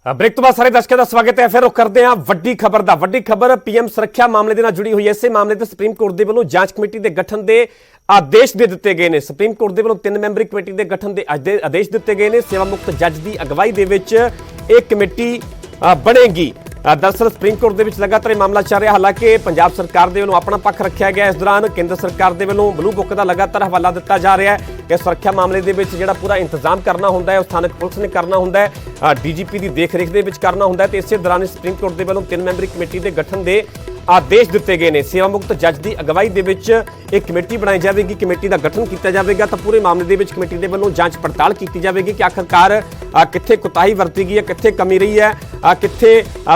Break तो बाद सारे दर्शकों का स्वागत है। फिर रुख करते हैं ਵੱਡੀ ਖਬਰ ਦਾ। ਵੱਡੀ ਖਬਰ ਪੀਐਮ ਸੁਰੱਖਿਆ ਮਾਮਲੇ ਦੇ ਨਾਲ ਜੁੜੀ ਹੋਈ ਹੈ। ਇਸੇ ਮਾਮਲੇ ਤੇ ਸੁਪਰੀਮ ਕੋਰਟ ਦੇ ਵੱਲੋਂ ਜਾਂਚ ਕਮੇਟੀ ਦੇ ਗਠਨ ਦੇ ਆਦੇਸ਼ ਦੇ ਦਿੱਤੇ ਗਏ ਨੇ। ਸੁਪਰੀਮ ਕੋਰਟ ਦੇ ਵੱਲੋਂ 3 ਮੈਂਬਰੀ ਕਮੇਟੀ ਦੇ ਗਠਨ ਦੇ ਆਦੇਸ਼ ਦਿੱਤੇ ਗਏ ਨੇ। ਸੇਵਾ ਮੁਕਤ ਜੱਜ ਦੀ ਅਗਵਾਈ ਦੇ ਵਿੱਚ ਇਹ ਕਮੇਟੀ ਬਣੇਗੀ। दरअसल सुप्रीम कोर्ट ਦੇ ਵਿੱਚ लगातार ਇਹ ਮਾਮਲਾ ਚੱਲ ਰਿਹਾ। ਹਾਲਾਂਕਿ ਪੰਜਾਬ ਸਰਕਾਰ ਦੇ ਵੱਲੋਂ ਆਪਣਾ ਪੱਖ ਰੱਖਿਆ ਗਿਆ। ਇਸ ਦੌਰਾਨ ਕੇਂਦਰ ਸਰਕਾਰ ਦੇ ਵੱਲੋਂ ਬਲੂ ਬੁੱਕ ਦਾ ਲਗਾਤਾਰ ਹਵਾਲਾ ਦਿੱਤਾ ਜਾ ਰਿਹਾ ਹੈ ਕਿ ਸੁਰੱਖਿਆ ਮਾਮਲੇ ਦੇ ਵਿੱਚ ਜਿਹੜਾ ਪੂਰਾ ਇੰਤਜ਼ਾਮ ਕਰਨਾ ਹੁੰਦਾ ਹੈ ਉਹ ਸਥਾਨਕ ਪੁਲਿਸ ਨੇ ਕਰਨਾ ਹੁੰਦਾ ਹੈ, ਡੀਜੀਪੀ ਦੀ ਦੇਖਰੇਖ ਦੇ ਵਿੱਚ ਕਰਨਾ ਹੁੰਦਾ ਹੈ। ਤੇ ਇਸੇ ਦੌਰਾਨ ਸੁਪਰੀਮ ਕੋਰਟ ਦੇ ਵੱਲੋਂ 3 ਮੈਂਬਰੀ ਕਮੇਟੀ ਦੇ ਗਠਨ ਦੇ ਆਦੇਸ਼ ਦਿੱਤੇ ਗਏ ਨੇ। ਸੇਵਾ ਮੁਕਤ ਜੱਜ ਦੀ ਅਗਵਾਈ ਦੇ ਵਿੱਚ ਇੱਕ ਕਮੇਟੀ ਬਣਾਈ ਜਾਵੇਗੀ। ਕਮੇਟੀ ਦਾ ਗਠਨ ਕੀਤਾ ਜਾਵੇਗਾ ਤਾਂ ਪੂਰੇ ਮਾਮਲੇ ਦੇ ਵਿੱਚ ਕਮੇਟੀ ਦੇ ਵੱਲੋਂ ਜਾਂਚ ਪੜਤਾਲ ਕੀਤੀ ਜਾਵੇਗੀ ਕਿ ਆਖਰਕਾਰ ਕਿੱਥੇ ਕੁਤਾਹੀ ਵਰਤੀ ਗਈ ਹੈ, ਕਿੱਥੇ ਕਮੀ ਰਹੀ ਹੈ, ਕਿੱਥੇ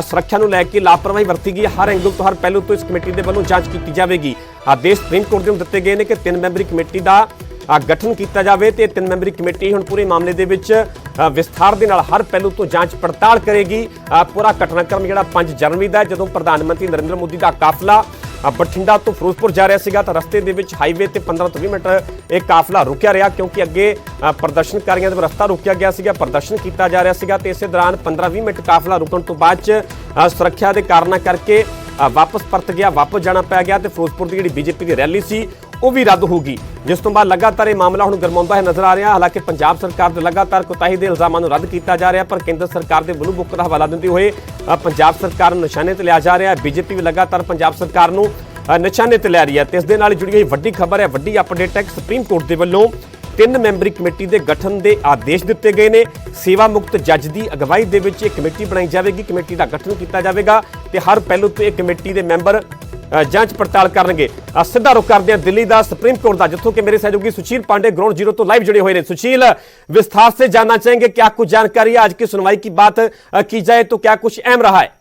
ਸੁਰੱਖਿਆ ਨੂੰ ਲੈ ਕੇ ਲਾਪਰਵਾਹੀ ਵਰਤੀ ਗਈ ਹੈ। ਹਰ ਐਂਗਲ ਤੋਂ, ਹਰ ਪਹਿਲੂ ਤੋਂ ਇਸ ਕਮੇਟੀ ਦੇ ਵੱਲੋਂ ਜਾਂਚ ਕੀਤੀ ਜਾਵੇਗੀ। ਆਦੇਸ਼ ਸੁਪਰੀਮ ਕੋਰਟ ਦੇ ਨੂੰ ਦਿੱਤੇ ਗਏ ਨੇ ਕਿ 3 ਮੈਂਬਰੀ ਕਮੇਟੀ ਦਾ गठन किया जाए। 3 मैंबरी कमेटी हुण पूरे मामले दे विच विस्तार दे नाल हर पहलू तो जांच पड़ताल करेगी। पूरा घटनाक्रम जिहड़ा 5 जनवरी का जदों प्रधानमंत्री नरेंद्र मोदी का काफिला बठिंडा तो फिरोजपुर जा रहा सीगा, तो रस्ते दे विच हाईवे ते 15 तो 20 मिनट एक काफिला रुकिया रहा क्योंकि अगे प्रदर्शनकारियों का रस्ता रोकिया गया सीगा, प्रदर्शन किया जा रहा सीगा। ते इस दौरान 15-20 मिनट काफिला रुकण तो बाद सुरक्षा के कारणों करके वापस परत गया, वापस जाना पै गया। तो फिरोजपुर की जिहड़ी बीजेपी की रैली सी वो भी रद्द होगी, जिस तो बाद लगातार यह मामला हुण गरमाउंदा है नजर आ रहा। हालांकि पंजाब सरकार के लगातार कोताही के इल्जामों को रद्द किया जा रहा, पर केंद्र सरकार के ब्लू बुक का हवाला देते हुए पंजाब सरकार को निशाने ते लिया जा रहा है। बीजेपी भी लगातार पंजाब सरकार को निशाने ते लै रही है। तो इस दे नाल जुड़ी हुई वड्डी खबर है, वड्डी अपडेट है कि सुप्रीम कोर्ट के वल्लों 3 मैंबरी कमेटी के गठन के आदेश दिते गए ने। सेवा मुक्त जज की अगवाई दे विच एक कमेटी बनाई जाएगी, कमेटी का गठन किया जाएगा तो हर पहलू तो एक कमेटी के मैंबर जांच पड़ताल करेंगे। सीधा रुख करते हैं दिल्ली का सुप्रीम कोर्ट का, जिथों के मेरे सहयोगी सुशील पांडे ग्राउंड जीरो तो लाइव जुड़े हुए हैं। सुशील, विस्तार से जानना चाहेंगे क्या कुछ जानकारी है, आज की सुनवाई की बात की जाए तो क्या कुछ अहम रहा है?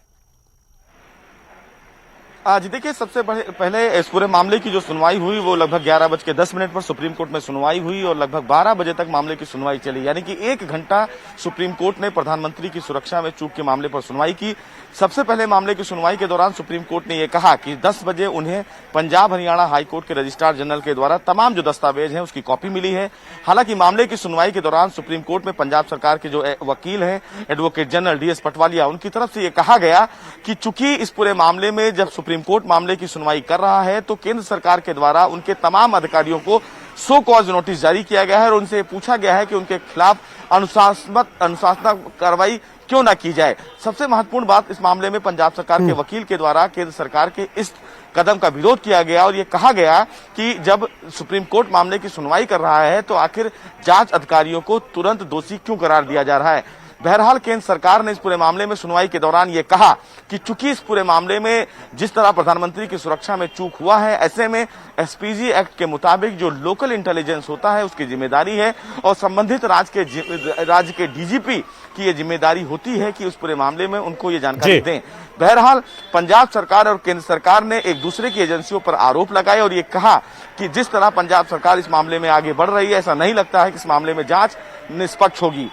जी देखिए, सबसे पहले इस पूरे मामले की जो सुनवाई हुई वो लगभग 11:10 पर सुप्रीम कोर्ट में सुनवाई हुई और लगभग 12 बजे तक मामले की सुनवाई चली, यानी कि 1 घंटा सुप्रीम कोर्ट ने प्रधानमंत्री की सुरक्षा में चूक के मामले पर सुनवाई की। सबसे पहले मामले की सुनवाई के दौरान सुप्रीम कोर्ट ने यह कहा कि 10 बजे उन्हें पंजाब हरियाणा हाईकोर्ट के रजिस्ट्रार जनरल के द्वारा तमाम जो दस्तावेज हैं उसकी कॉपी मिली है। हालांकि मामले की सुनवाई के दौरान सुप्रीम कोर्ट में पंजाब सरकार के जो वकील हैं एडवोकेट जनरल DS पटवालिया, उनकी तरफ से यह कहा गया कि चूंकि इस पूरे मामले में जब सुप्रीम कोर्ट मामले की सुनवाई कर रहा है तो केंद्र सरकार के द्वारा उनके तमाम अधिकारियों को सो कॉज नोटिस जारी किया गया है और उनसे पूछा गया है कि उनके खिलाफ अनुशासनात्मक कार्रवाई क्यों ना की जाए। सबसे महत्वपूर्ण बात, इस मामले में पंजाब सरकार के वकील के द्वारा केंद्र सरकार के इस कदम का विरोध किया गया और यह कहा गया कि जब सुप्रीम कोर्ट मामले की सुनवाई कर रहा है तो आखिर जांच अधिकारियों को तुरंत दोषी क्यों करार दिया जा रहा है। बहरहाल केंद्र सरकार ने इस पूरे मामले में सुनवाई के दौरान यह कहा कि चूंकि इस पूरे मामले में जिस तरह प्रधानमंत्री की सुरक्षा में चूक हुआ है, ऐसे में SPG एक्ट के मुताबिक जो लोकल इंटेलिजेंस होता है उसकी जिम्मेदारी है और संबंधित राज्य के DGP की यह जिम्मेदारी होती है कि उस पूरे मामले में उनको ये जानकारी दें। बहरहाल पंजाब सरकार और केंद्र सरकार ने एक दूसरे की एजेंसियों पर आरोप लगाए और ये कहा कि जिस तरह पंजाब सरकार इस मामले में आगे बढ़ रही है, ऐसा नहीं लगता है कि इस मामले में जांच निष्पक्ष होगी।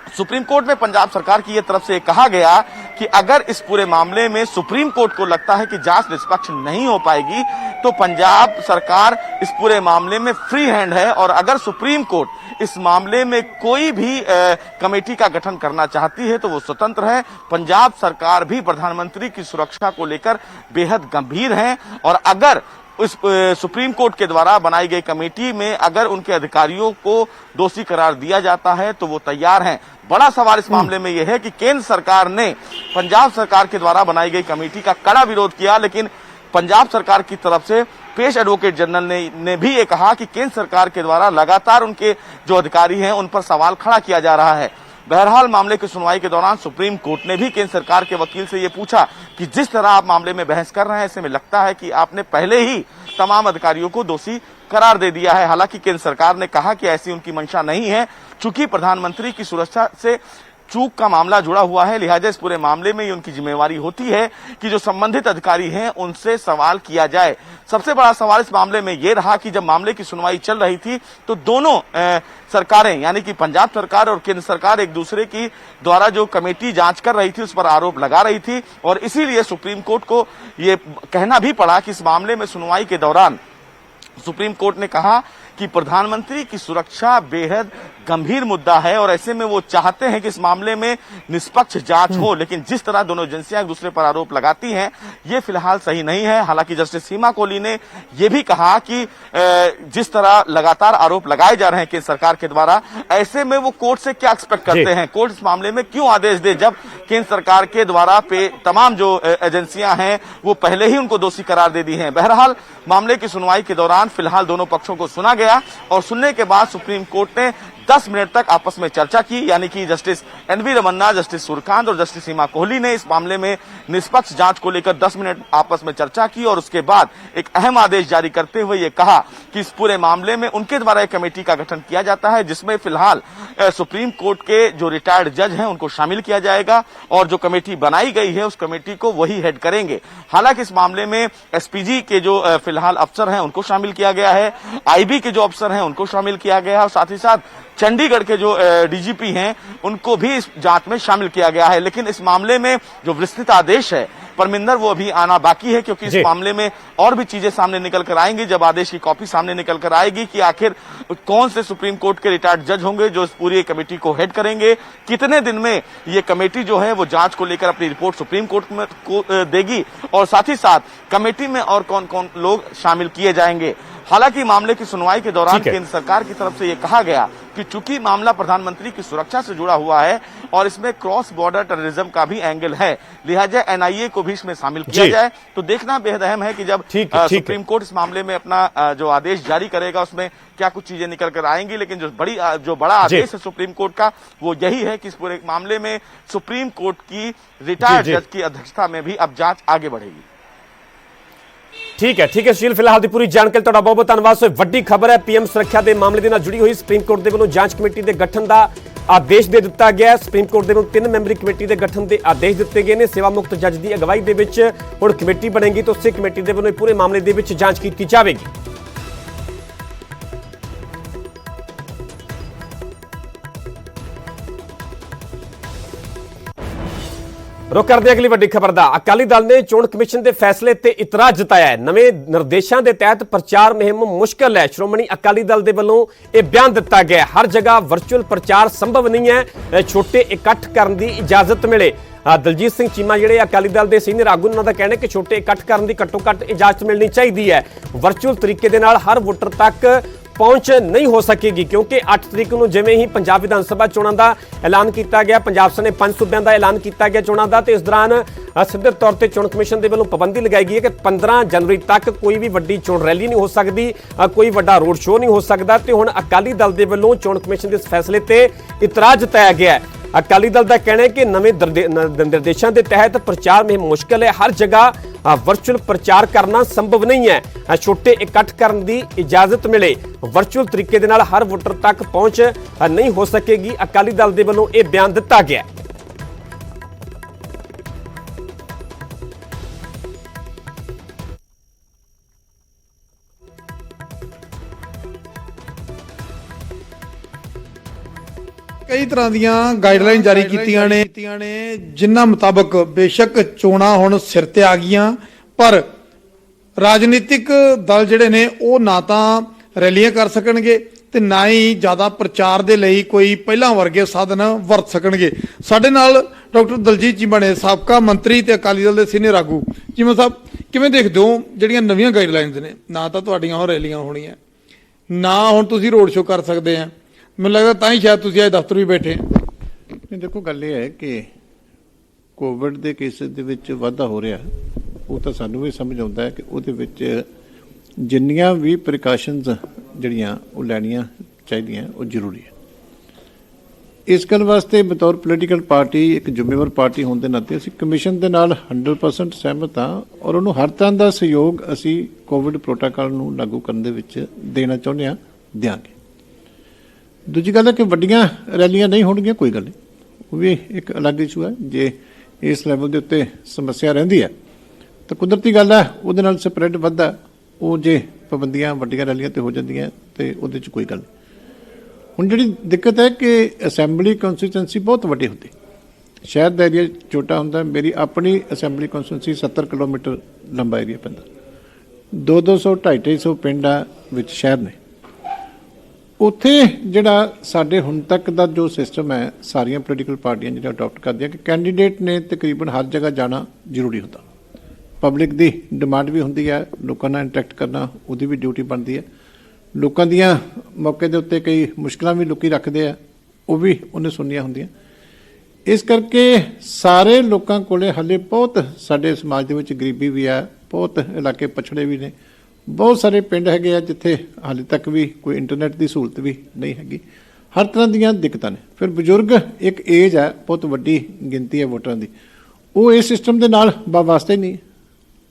सुप्रीम कोर्ट में पंजाब सरकार की तरफ से कहा गया कि अगर इस पूरे मामले में सुप्रीम कोर्ट को लगता है कि जांच निष्पक्ष नहीं हो पाएगी तो पंजाब सरकार इस पूरे मामले में फ्री हैंड है और अगर सुप्रीम कोर्ट इस मामले में कोई भी कमेटी का गठन करना चाहती है तो वो स्वतंत्र है। पंजाब सरकार भी प्रधानमंत्री की सुरक्षा को लेकर बेहद गंभीर है और अगर इस सुप्रीम कोर्ट के द्वारा बनाई गई कमेटी में अगर उनके अधिकारियों को दोषी करार दिया जाता है तो वो तैयार हैं। बड़ा सवाल इस मामले में यह है कि केंद्र सरकार ने पंजाब सरकार के द्वारा बनाई गई कमेटी का कड़ा विरोध किया, लेकिन पंजाब सरकार की तरफ से पेश एडवोकेट जनरल ने भी ये कहा कि केंद्र सरकार के द्वारा लगातार उनके जो अधिकारी हैं उन पर सवाल खड़ा किया जा रहा है। बहरहाल मामले की सुनवाई के दौरान सुप्रीम कोर्ट ने भी केंद्र सरकार के वकील से ये पूछा कि जिस तरह आप मामले में बहस कर रहे हैं ऐसे में लगता है कि आपने पहले ही तमाम अधिकारियों को दोषी करार दे दिया है। हालांकि केंद्र सरकार ने कहा कि ऐसी उनकी मंशा नहीं है, चूंकि प्रधानमंत्री की सुरक्षा से चूक का मामला जुड़ा हुआ है, लिहाजा इस पूरे मामले में उनकी जिम्मेवारी होती है कि जो संबंधित अधिकारी हैं उनसे सवाल किया जाए। सबसे बड़ा सवाल इस मामले में यह रहा कि जब मामले की सुनवाई चल रही थी तो दोनों सरकारें यानी कि पंजाब सरकार और केंद्र सरकार एक दूसरे की द्वारा जो कमेटी जांच कर रही थी उस पर आरोप लगा रही थी और इसीलिए सुप्रीम कोर्ट को ये कहना भी पड़ा कि इस मामले में सुनवाई के दौरान सुप्रीम कोर्ट ने कहा कि प्रधानमंत्री की सुरक्षा बेहद गंभीर मुद्दा है और ऐसे में वो चाहते हैं कि इस मामले में निष्पक्ष जांच हो, लेकिन जिस तरह दोनों एजेंसियां एक दूसरे पर आरोप लगाती हैं ये फिलहाल सही नहीं है। हालांकि जस्टिस सीमा कोहली ने यह भी कहा कि जिस तरह लगातार आरोप लगाए जा रहे हैं केंद्र सरकार के द्वारा, ऐसे में वो कोर्ट से क्या एक्सपेक्ट करते हैं, कोर्ट इस मामले में क्यों आदेश दे जब केंद्र सरकार के द्वारा तमाम जो एजेंसियां हैं वो पहले ही उनको दोषी करार दे दी हैं। बहरहाल मामले की सुनवाई के दौरान फिलहाल दोनों पक्षों को सुना गया और सुनने के बाद सुप्रीम कोर्ट ने 10 मिनट तक आपस में चर्चा की, यानी कि justice N V Ramana, justice Suryakant और जस्टिस सीमा कोहली ने इस मामले में निष्पक्ष जांच को लेकर 10 मिनट आपस में चर्चा की और उसके बाद एक अहम आदेश जारी करते हुए ये कहा कि इस पूरे मामले में उनके द्वारा एक कमेटी का गठन किया जाता है जिसमें फिलहाल सुप्रीम कोर्ट के जो रिटायर्ड जज हैं उनको शामिल किया जाएगा और जो कमेटी बनाई गई है उस कमेटी को वही हेड करेंगे। हालांकि इस मामले में एसपीजी के जो फिलहाल अफसर हैं उनको शामिल किया गया है, आईबी के जो अफसर हैं उनको शामिल किया गया है और साथ ही साथ चंडीगढ़ के जो डीजीपी हैं उनको भी इस जांच में शामिल किया गया है। लेकिन इस मामले में जो विस्तृत आदेश है परमिंदर वो अभी आना बाकी है, क्योंकि इस मामले में और भी चीजें सामने निकल कर आएंगी जब आदेश की कॉपी सामने निकल कर आएगी कि आखिर कौन से सुप्रीम कोर्ट के रिटायर्ड जज होंगे जो इस पूरी कमेटी को हेड करेंगे, कितने दिन में ये कमेटी जो है वो जांच को लेकर अपनी रिपोर्ट सुप्रीम कोर्ट में देगी और साथ ही साथ कमेटी में और कौन कौन लोग शामिल किए जाएंगे। हालांकि मामले की सुनवाई के दौरान केंद्र सरकार की तरफ से यह कहा गया कि चूंकि मामला प्रधानमंत्री की सुरक्षा से जुड़ा हुआ है और इसमें क्रॉस बॉर्डर टेररिज्म का भी एंगल है, लिहाजा एनआईए को भी इसमें शामिल किया जाए। तो देखना बेहद अहम है कि जब सुप्रीम कोर्ट इस मामले में अपना जो आदेश जारी करेगा उसमें क्या कुछ चीजें निकल कर आएंगी। लेकिन जो बड़ा आदेश है सुप्रीम कोर्ट का वो यही है कि इस पूरे मामले में सुप्रीम कोर्ट की रिटायर्ड जज की अध्यक्षता में भी अब जांच आगे बढ़ेगी। ठीक है सुशील, फिलहाल ਦੀ ਪੂਰੀ ਜਾਣਕਾਰੀ ਤੁਹਾਡਾ ਬਹੁਤ ਬਹੁਤ ਧੰਨਵਾਦ। ਸੋ ਵੱਡੀ ਖਬਰ ਹੈ ਪੀਐਮ ਸੁਰੱਖਿਆ ਦੇ ਮਾਮਲੇ ਦੇ ਨਾਲ ਜੁੜੀ ਹੋਈ ਸੁਪਰੀਮ ਕੋਰਟ ਦੇ ਵੱਲੋਂ ਜਾਂਚ ਕਮੇਟੀ ਦੇ ਗਠਨ ਦਾ ਆਦੇਸ਼ ਦੇ ਦਿੱਤਾ ਗਿਆ ਹੈ। ਸੁਪਰੀਮ ਕੋਰਟ ਦੇ ਵੱਲੋਂ 3 ਮੈਂਬਰੀ ਕਮੇਟੀ ਦੇ ਗਠਨ ਦੇ ਆਦੇਸ਼ ਦਿੱਤੇ ਗਏ ਨੇ। ਸੇਵਾ ਮੁਕਤ ਜੱਜ ਦੀ ਅਗਵਾਈ ਦੇ ਵਿੱਚ ਹੁਣ ਕਮੇਟੀ ਬਣੇਗੀ ਤਾਂ ਉਸੇ ਕਮੇਟੀ ਦੇ ਵੱਲੋਂ ਪੂਰੇ ਮਾਮਲੇ ਦੇ ਵਿੱਚ ਜਾਂਚ ਕੀਤੀ ਜਾਵੇਗੀ। रुख करते अगली वड्डी खबर दा। अकाली दल ने चोण कमिशन के फैसले ते इतराज जताया है। नवे निर्देशों के तहत प्रचार मुहिम मुश्किल है। श्रोमणी अकाली दल के वलों यह बयान दिता गया। हर जगह वर्चुअल प्रचार संभव नहीं है, छोटे इकट्ठ करने की इजाजत मिले। दलजीत सिंह चीमा जिहड़े अकाली दल के सीनियर आगू उन्होंने कहना है कि छोटे इकट्ठ करने की घट्टो घट्ट इजाजत मिलनी चाहिए है। वर्चुअल तरीके दे नाल हर वोटर तक पहुंच नहीं हो सकेगी, क्योंकि 8 तरीक को जिवें ही पंजाब विधान सभा चोणां का ऐलान किया गया, पंजाब सने 5 सूबों का ऐलान किया गया चोणां का, तो इस दौरान सिद्ध तौर पर चोण कमिशन के वलों पाबंदी लगाई गई है कि 15 जनवरी तक कोई भी वड्डी चोण रैली नहीं हो सकती, कोई वड्डा रोड शो नहीं हो सकता। तो हुण अकाली दल के वलों चोण कमिशन के इस फैसले पर इतराज जताया गया है। अकाली दल का कहना है कि नवे निर्देशों के तहत प्रचार में मुश्किल है। हर जगह वर्चुअल प्रचार करना संभव नहीं है, छोटे इकट्ठ करने की इजाजत मिले। वर्चुअल तरीके दे नाल हर वोटर तक पहुंच नहीं हो सकेगी। अकाली दल के वलों यह बयान दिता गया। कई तरह ਦੀਆਂ ਗਾਈਡਲਾਈਨ ਜਾਰੀ ਕੀਤੀਆਂ ਨੇ ਜਿਨ੍ਹਾਂ ਮੁਤਾਬਕ ਬੇਸ਼ੱਕ ਚੋਣਾਂ ਹੁਣ ਸਿਰ ਤੇ ਆ ਗਈਆਂ, ਪਰ ਰਾਜਨੀਤਿਕ ਦਲ ਜਿਹੜੇ ਨੇ ਉਹ ਨਾ ਤਾਂ ਰੈਲੀਆਂ ਕਰ ਸਕਣਗੇ ਤੇ ਨਾ ਹੀ ਜ਼ਿਆਦਾ ਪ੍ਰਚਾਰ ਦੇ ਲਈ ਕੋਈ ਪਹਿਲਾਂ ਵਰਗੇ ਸਾਧਨ ਵਰਤ ਸਕਣਗੇ। ਸਾਡੇ ਨਾਲ ਡਾਕਟਰ ਦਲਜੀਤ ਚੀਮਾ ਨੇ, ਸਾਬਕਾ ਮੰਤਰੀ ਤੇ ਅਕਾਲੀ ਦਲ ਦੇ ਸੀਨੀਅਰ ਆਗੂ। ਚੀਮਾ ਸਾਹਿਬ, ਕਿਵੇਂ ਦੇਖਦੇ ਹੋ ਜਿਹੜੀਆਂ ਨਵੀਆਂ ਗਾਈਡਲਾਈਨਸ ਨੇ? ਨਾ ਤਾਂ ਤੁਹਾਡੀਆਂ ਹੁਣ ਰੈਲੀਆਂ ਹੋਣੀਆਂ, ਨਾ ਹੁਣ ਤੁਸੀਂ ਰੋਡ ਸ਼ੋਅ ਕਰ ਸਕਦੇ ਆ। ਮੈਨੂੰ ਲੱਗਦਾ ਤਾਂ ਹੀ ਸ਼ਾਇਦ ਤੁਸੀਂ ਅੱਜ ਦਫ਼ਤਰ ਵੀ ਬੈਠੇ। ਨਹੀਂ, ਦੇਖੋ ਗੱਲ ਇਹ ਹੈ ਕਿ ਕੋਵਿਡ ਦੇ ਕੇਸਿਸ ਦੇ ਵਿੱਚ ਵਾਧਾ ਹੋ ਰਿਹਾ, ਉਹ ਤਾਂ ਸਾਨੂੰ ਵੀ ਸਮਝ ਆਉਂਦਾ ਹੈ ਕਿ ਉਹਦੇ ਵਿੱਚ ਜਿੰਨੀਆਂ ਵੀ ਪ੍ਰੀਕਾਸ਼ਨਸ ਜਿਹੜੀਆਂ ਉਹ ਲੈਣੀਆਂ ਚਾਹੀਦੀਆਂ ਉਹ ਜ਼ਰੂਰੀ ਹੈ। ਇਸ ਗੱਲ ਵਾਸਤੇ ਬਤੌਰ ਪੋਲੀਟੀਕਲ ਪਾਰਟੀ, ਇੱਕ ਜ਼ਿੰਮੇਵਾਰ ਪਾਰਟੀ ਹੋਣ ਦੇ ਨਾਤੇ ਅਸੀਂ ਕਮਿਸ਼ਨ ਦੇ ਨਾਲ 100% ਸਹਿਮਤ ਹਾਂ ਔਰ ਉਹਨੂੰ ਹਰ ਤਰ੍ਹਾਂ ਦਾ ਸਹਿਯੋਗ ਅਸੀਂ ਕੋਵਿਡ ਪ੍ਰੋਟੋਕਾਲ ਨੂੰ ਲਾਗੂ ਕਰਨ ਦੇ ਵਿੱਚ ਦੇਣਾ ਚਾਹੁੰਦੇ ਹਾਂ, ਦਿਆਂਗੇ। ਦੂਜੀ ਗੱਲ ਹੈ ਕਿ ਵੱਡੀਆਂ ਰੈਲੀਆਂ ਨਹੀਂ ਹੋਣਗੀਆਂ, ਕੋਈ ਗੱਲ ਨਹੀਂ, ਉਹ ਵੀ ਇੱਕ ਅਲੱਗ ਇਸ਼ੂ ਹੈ। ਜੇ ਇਸ ਲੈਵਲ ਦੇ ਉੱਤੇ ਸਮੱਸਿਆ ਰਹਿੰਦੀ ਹੈ ਤਾਂ ਕੁਦਰਤੀ ਗੱਲ ਹੈ, ਉਹਦੇ ਨਾਲ ਸਪਰੈਡ ਵੱਧਦਾ। ਉਹ ਜੇ ਪਾਬੰਦੀਆਂ ਵੱਡੀਆਂ ਰੈਲੀਆਂ ਤੇ ਹੋ ਜਾਂਦੀਆਂ ਤੇ ਉਹਦੇ 'ਚ ਕੋਈ ਗੱਲ ਨਹੀਂ। ਹੁਣ ਜਿਹੜੀ ਦਿੱਕਤ ਹੈ ਕਿ ਅਸੈਂਬਲੀ ਕੰਸਟੀਟੂਐਂਸੀ ਬਹੁਤ ਵੱਡੀ ਹੁੰਦੀ, ਸ਼ਹਿਰ ਦਾ ਏਰੀਆ ਛੋਟਾ ਹੁੰਦਾ। ਮੇਰੀ ਆਪਣੀ ਅਸੈਂਬਲੀ ਕੰਸਟੀਟੂਐਂਸੀ 70 ਕਿਲੋਮੀਟਰ ਲੰਬਾ ਏਰੀਆ ਪੈਂਦਾ, 200-250 ਪਿੰਡਾਂ ਵਿੱਚ ਸ਼ਹਿਰ ਨੇ। ਉੱਥੇ ਜਿਹੜਾ ਸਾਡੇ ਹੁਣ ਤੱਕ ਦਾ ਜੋ ਸਿਸਟਮ ਹੈ, ਸਾਰੀਆਂ ਪੋਲੀਟੀਕਲ ਪਾਰਟੀਆਂ ਜਿਹੜਾ ਅਡਾਪਟ ਕਰਦੀਆਂ ਕਿ ਕੈਂਡੀਡੇਟ ਨੇ ਤਕਰੀਬਨ ਹਰ ਜਗ੍ਹਾ ਜਾਣਾ ਜ਼ਰੂਰੀ ਹੁੰਦਾ। ਪਬਲਿਕ ਦੀ ਡਿਮਾਂਡ ਵੀ ਹੁੰਦੀ ਹੈ, ਲੋਕਾਂ ਨਾਲ ਇੰਟਰੈਕਟ ਕਰਨਾ ਉਹਦੀ ਵੀ ਡਿਊਟੀ ਬਣਦੀ ਹੈ। ਲੋਕਾਂ ਦੀਆਂ ਮੌਕੇ ਦੇ ਉੱਤੇ ਕਈ ਮੁਸ਼ਕਲਾਂ ਵੀ ਲੋਕੀ ਰੱਖਦੇ ਆ, ਉਹ ਵੀ ਉਹਨੇ ਸੁਣਨੀਆਂ ਹੁੰਦੀਆਂ। ਇਸ ਕਰਕੇ ਸਾਰੇ ਲੋਕਾਂ ਕੋਲੇ ਹਾਲੇ ਬਹੁਤ ਸਾਡੇ ਸਮਾਜ ਦੇ ਵਿੱਚ ਗਰੀਬੀ ਵੀ ਆ, ਬਹੁਤ ਇਲਾਕੇ ਪਛੜੇ ਵੀ ਨੇ, ਬਹੁਤ ਸਾਰੇ ਪਿੰਡ ਹੈਗੇ ਆ ਜਿੱਥੇ ਹਾਲੇ ਤੱਕ ਵੀ ਕੋਈ ਇੰਟਰਨੈਟ ਦੀ ਸਹੂਲਤ ਵੀ ਨਹੀਂ ਹੈਗੀ। ਹਰ ਤਰ੍ਹਾਂ ਦੀਆਂ ਦਿੱਕਤਾਂ ਨੇ। ਫਿਰ ਬਜ਼ੁਰਗ ਇੱਕ ਏਜ ਹੈ, ਬਹੁਤ ਵੱਡੀ ਗਿਣਤੀ ਹੈ ਵੋਟਰਾਂ ਦੀ, ਉਹ ਇਸ ਸਿਸਟਮ ਦੇ ਨਾਲ ਵਾਸਤਾ ਹੀ ਨਹੀਂ,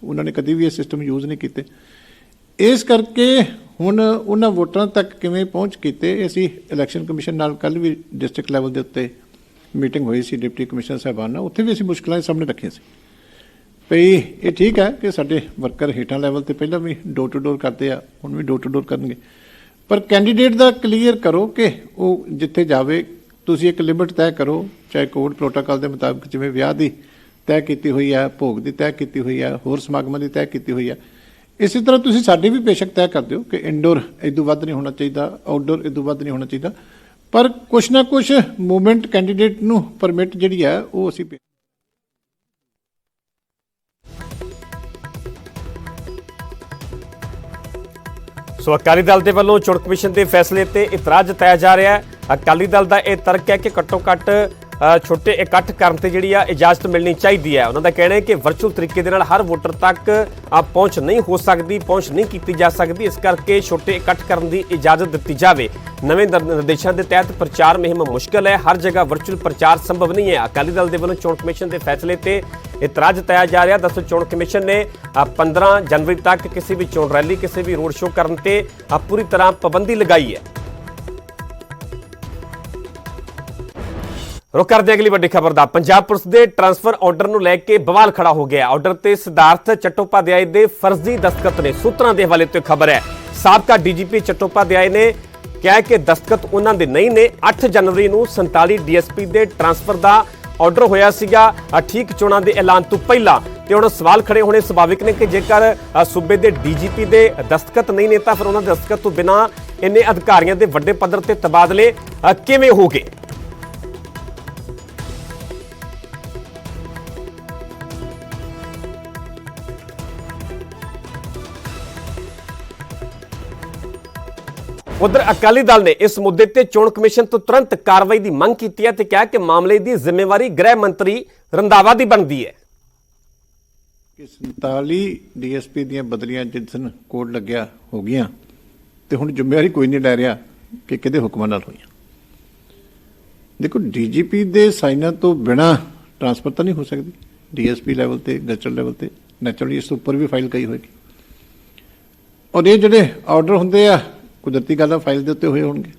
ਉਹਨਾਂ ਨੇ ਕਦੀ ਵੀ ਇਹ ਸਿਸਟਮ ਯੂਜ਼ ਨਹੀਂ ਕੀਤੇ। ਇਸ ਕਰਕੇ ਹੁਣ ਉਹਨਾਂ ਵੋਟਰਾਂ ਤੱਕ ਕਿਵੇਂ ਪਹੁੰਚ ਕੀਤੇ, ਅਸੀਂ ਇਲੈਕਸ਼ਨ ਕਮਿਸ਼ਨ ਨਾਲ ਕੱਲ੍ਹ ਵੀ ਡਿਸਟ੍ਰਿਕਟ ਲੈਵਲ ਦੇ ਉੱਤੇ ਮੀਟਿੰਗ ਹੋਈ ਸੀ ਡਿਪਟੀ ਕਮਿਸ਼ਨਰ ਸਾਹਿਬਾਨ ਨਾਲ, ਉੱਥੇ ਵੀ ਅਸੀਂ ਮੁਸ਼ਕਲਾਂ ਸਾਹਮਣੇ ਰੱਖੀਆਂ ਸੀ। ਭਈ ਇਹ ਠੀਕ ਹੈ ਕਿ ਸਾਡੇ ਵਰਕਰ ਹੇਠਾਂ ਲੈਵਲ ਤੇ ਪਹਿਲਾਂ ਵੀ ਡੋਰ ਟੂ ਡੋਰ ਕਰਦੇ ਆ, ਹੁਣ ਵੀ ਡੋਰ ਟੂ ਡੋਰ ਕਰਨਗੇ, ਪਰ ਕੈਂਡੀਡੇਟ ਦਾ ਕਲੀਅਰ ਕਰੋ ਕਿ ਉਹ ਜਿੱਥੇ ਜਾਵੇ ਤੁਸੀਂ ਇੱਕ ਲਿਮਿਟ ਤੈਅ ਕਰੋ, ਚਾਹੇ ਕੋਡ ਪ੍ਰੋਟੋਕਾਲ ਦੇ ਮੁਤਾਬਕ ਜਿਵੇਂ ਵਿਆਹ ਦੀ ਤੈਅ ਕੀਤੀ ਹੋਈ ਹੈ, ਭੋਗ ਦੀ ਤੈਅ ਕੀਤੀ ਹੋਈ ਹੈ, ਹੋਰ ਸਮਾਗਮਾਂ ਦੀ ਤੈਅ ਕੀਤੀ ਹੋਈ ਹੈ, ਇਸੇ ਤਰ੍ਹਾਂ ਤੁਸੀਂ ਸਾਡੇ ਵੀ ਬੇਸ਼ੱਕ ਤੈਅ ਕਰ ਦਿਓ ਕਿ ਇੰਡੋਰ ਇਦੋਂ ਵੱਧ ਨਹੀਂ ਹੋਣਾ ਚਾਹੀਦਾ, ਆਊਟਡੋਰ ਇਦੋਂ ਵੱਧ ਨਹੀਂ ਹੋਣਾ ਚਾਹੀਦਾ, ਪਰ ਕੁਛ ਨਾ ਕੁਛ ਮੂਵਮੈਂਟ ਕੈਂਡੀਡੇਟ ਨੂੰ ਪਰਮਿਟ ਜਿਹੜੀ ਹੈ ਉਹ ਅਸੀਂ ਸੋ ਅਕਾਲੀ ਦਲ ਦੇ ਵੱਲੋਂ ਚੋਣ ਕਮਿਸ਼ਨ ਦੇ ਫੈਸਲੇ ਤੇ ਇਤਰਾਜ਼ ਜਤਾਇਆ ਜਾ ਰਿਹਾ ਹੈ। ਅਕਾਲੀ ਦਲ ਦਾ ਇਹ ਤਰਕ ਹੈ ਕਿ ਘੱਟੋ ਘੱਟ ਛੋਟੇ ਇਕੱਠ ਕਰਨ ਤੇ ਜਿਹੜੀ ਆ ਇਜਾਜ਼ਤ ਮਿਲਣੀ ਚਾਹੀਦੀ ਹੈ। ਉਹਨਾਂ ਦਾ ਕਹਿਣਾ ਹੈ ਕਿ ਵਰਚੁਅਲ ਤਰੀਕੇ ਦੇ ਨਾਲ ਹਰ ਵੋਟਰ ਤੱਕ ਪਹੁੰਚ ਨਹੀਂ ਹੋ ਸਕਦੀ, ਪਹੁੰਚ ਨਹੀਂ ਕੀਤੀ ਜਾ ਸਕਦੀ, ਇਸ ਕਰਕੇ ਛੋਟੇ ਇਕੱਠ ਕਰਨ ਦੀ ਇਜਾਜ਼ਤ ਦਿੱਤੀ ਜਾਵੇ। ਨਵੇਂ ਨਿਰਦੇਸ਼ਾਂ ਦੇ ਤਹਿਤ ਪ੍ਰਚਾਰ ਮੁਹਿੰਮ ਮੁਸ਼ਕਲ ਹੈ, ਹਰ ਜਗ੍ਹਾ ਵਰਚੁਅਲ ਪ੍ਰਚਾਰ ਸੰਭਵ ਨਹੀਂ ਹੈ। ਅਕਾਲੀ ਦਲ ਦੇ ਵੱਲੋਂ ਚੋਣ ਕਮਿਸ਼ਨ ਦੇ ਫੈਸਲੇ ਤੇ ਇਤਰਾਜ਼ ਜਤਾਇਆ ਜਾ ਰਿਹਾ। ਦੱਸੋ ਚੋਣ ਕਮਿਸ਼ਨ ਨੇ 15 ਜਨਵਰੀ ਤੱਕ ਕਿਸੇ ਵੀ ਚੋਣ ਰੈਲੀ, ਕਿਸੇ ਵੀ ਰੋਡ ਸ਼ੋਅ ਕਰਨ ਤੇ ਪੂਰੀ ਤਰ੍ਹਾਂ ਪਾਬੰਦੀ ਲਗਾਈ ਹੈ। रुख करते अगली वड्डी खबर दा। पंजाब पुलिस के ट्रांसफर ऑर्डर ਨੂੰ ਲੈ ਕੇ बवाल खड़ा हो गया। ऑर्डर ਤੇ सिद्धार्थ चट्टोपाध्याय ਦੇ फर्जी दस्तखत ने। सूत्रों के हवाले तो खबर है, साबका डीजीपी चट्टोपाध्याय ने कहा कि दस्तखत उन्होंने दे नहीं ने। 8 जनवरी ਨੂੰ 47 डीएसपी ਦੇ ट्रांसफर का ऑर्डर होया सीगा ठीक चोणां ਦੇ ऐलान तो पहला। ਤੇ ਹੁਣ ਸਵਾਲ ਖੜੇ ਹੋਣੇ ਸੁਭਾਵਿਕ ਨੇ ਕਿ ਜੇਕਰ ਸੂਬੇ ਦੇ ਡੀਜੀਪੀ ਦੇ ਦਸਤਖਤ ਨਹੀਂ ਨੇ ਤਾਂ ਫਿਰ ਉਹਨਾਂ ਦੇ ਦਸਤਖਤ ਤੋਂ ਬਿਨਾਂ ਇੰਨੇ ਅਧਿਕਾਰੀਆਂ ਦੇ ਵੱਡੇ ਪੱਧਰ ਤੇ ਤਬਾਦਲੇ ਕਿਵੇਂ ਹੋ ਗਏ। उधर अकाली दल ने इस मुद्दे ते चोण कमिशन तो तुरंत कार्रवाई की मंग की है ते कहा कि मामले की जिम्मेवारी गृह मंत्री रंधावा की बनती है। कि 47 डीएसपी ਦੀਆਂ ਬਦਲੀਆਂ ਜਿਸ ਦਿਨ ਕੋਡ ਲੱਗਿਆ ਹੋ ਗਈਆਂ ਤੇ ਹੁਣ ਜ਼ਿੰਮੇਵਾਰੀ ਕੋਈ ਨਹੀਂ ਲੈ ਰਿਹਾ ਕਿ ਕਿਹਦੇ ਹੁਕਮਾਂ ਨਾਲ ਹੋਈਆਂ। ਦੇਖੋ ਡੀਜੀਪੀ ਦੇ ਸਾਈਨਾਂ ਤੋਂ ਬਿਨਾ ਟ੍ਰਾਂਸਫਰ ਤਾਂ ਨਹੀਂ ਹੋ ਸਕਦੀ। ਡੀਐਸਪੀ ਲੈਵਲ ਤੇ ਨੈਚੁਰਲ ਲੈਵਲ ਤੇ ਨੈਚੁਰਲੀ ਇਸ ਤੋਂ ਉੱਪਰ ਵੀ ਫਾਈਲ ਕਈ ਹੋਏਗੀ ਔਰ ਇਹ ਜਿਹੜੇ ਆਰਡਰ ਹੁੰਦੇ ਆ ਕੁਦਰਤੀ ਗੱਲ ਆ ਫਾਈਲ ਦੇ ਉੱਤੇ ਹੋਏ ਹੋਣਗੇ।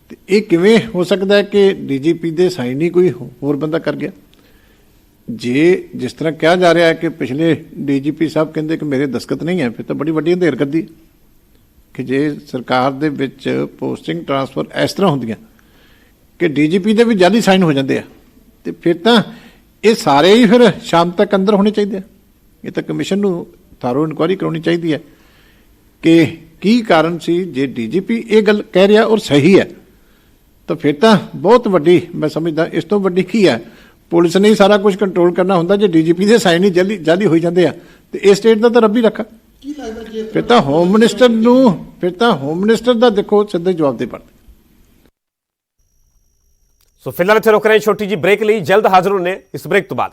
ਤੇ ਇਹ ਕਿਵੇਂ ਹੋ ਸਕਦਾ ਹੈ ਕਿ ਡੀਜੀਪੀ ਦੇ ਸਾਈਨ ਹੀ ਕੋਈ ਹੋਰ ਬੰਦਾ ਕਰ ਗਿਆ। ਜੇ ਜਿਸ ਤਰ੍ਹਾਂ ਕਿਹਾ ਜਾ ਰਿਹਾ ਹੈ ਕਿ ਪਿਛਲੇ ਡੀਜੀਪੀ ਸਾਹਿਬ ਕਹਿੰਦੇ ਕਿ ਮੇਰੇ ਦਸਤਖਤ ਨਹੀਂ ਹੈ, ਫਿਰ ਤਾਂ ਬੜੀ ਵੱਡੀ ਅੰਧੇਰ ਕਰਦੀ ਕਿ ਜੇ ਸਰਕਾਰ ਦੇ ਵਿੱਚ ਪੋਸਟਿੰਗ ਟ੍ਰਾਂਸਫਰ ਇਸ ਤਰ੍ਹਾਂ ਹੁੰਦੀਆਂ ਕਿ ਡੀਜੀਪੀ ਦੇ ਵੀ ਜਾਲੀ ਸਾਈਨ ਹੋ ਜਾਂਦੇ ਆ ਤੇ ਫਿਰ ਤਾਂ ਇਹ ਸਾਰੇ ਹੀ ਫਿਰ ਸ਼ਾਮ ਤੱਕ ਅੰਦਰ ਹੋਣੇ ਚਾਹੀਦੇ ਆ। ਇਹ ਤਾਂ ਕਮਿਸ਼ਨ ਨੂੰ ਥਾਰੋ ਇਨਕੁਆਇਰੀ ਕਰਾਉਣੀ ਚਾਹੀਦੀ ਹੈ ਕਿ ਕੀ ਕਾਰਨ ਸੀ। ਜੇ ਡੀਜੀਪੀ ਇਹ ਗੱਲ ਕਹਿ ਰਿਹਾ ਔਰ ਸਹੀ ਹੈ ਤਾਂ ਫਿਰ ਤਾਂ ਬਹੁਤ ਵੱਡੀ, ਮੈਂ ਸਮਝਦਾ ਇਸ ਤੋਂ ਵੱਡੀ ਕੀ ਹੈ। ਪੁਲਿਸ ਨੇ ਸਾਰਾ ਕੁਝ ਕੰਟਰੋਲ ਕਰਨਾ ਹੁੰਦਾ, ਜੇ ਡੀਜੀਪੀ ਦੇ ਸਾਈਨ ਹੀ ਜਾਲੀ ਹੋਈ ਜਾਂਦੇ ਆ ਤੇ ਇਹ ਸਟੇਟ ਦਾ ਤਾਂ ਰੱਬੀ ਰੱਖਾ। ਫਿਰ ਤਾਂ ਹੋਮ ਮਿਨਿਸਟਰ ਦਾ ਦੇਖੋ ਸਿੱਧਾ ਜਵਾਬ ਦੇ ਪੜਦੇ। ਸੋ ਫਿਲਹਾਲ ਇੱਥੇ ਰੁਕ ਰਹੇ, ਛੋਟੀ ਜੀ ਬ੍ਰੇਕ ਲਈ, ਜਲਦ ਹਾਜ਼ਰ ਹੋਣੇ ਇਸ ਬ੍ਰੇਕ ਤੋਂ ਬਾਅਦ।